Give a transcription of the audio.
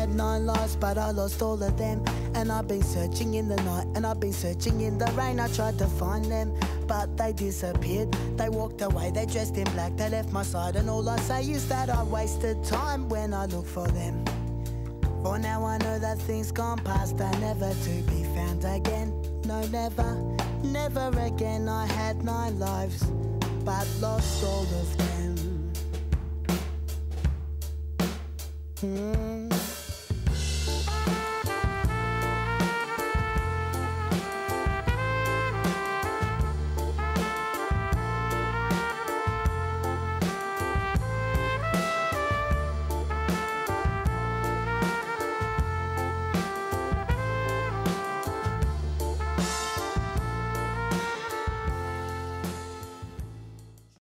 had 9 lives, but I lost all of them. And I've been searching in the night, and I've been searching in the rain. I tried to find them, but they disappeared. They walked away, they dressed in black, they left my side. And all I say is that I wasted time when I look for them. For now I know that things gone past are never to be found again. No, never, never again. I had 9 lives, but lost all of them.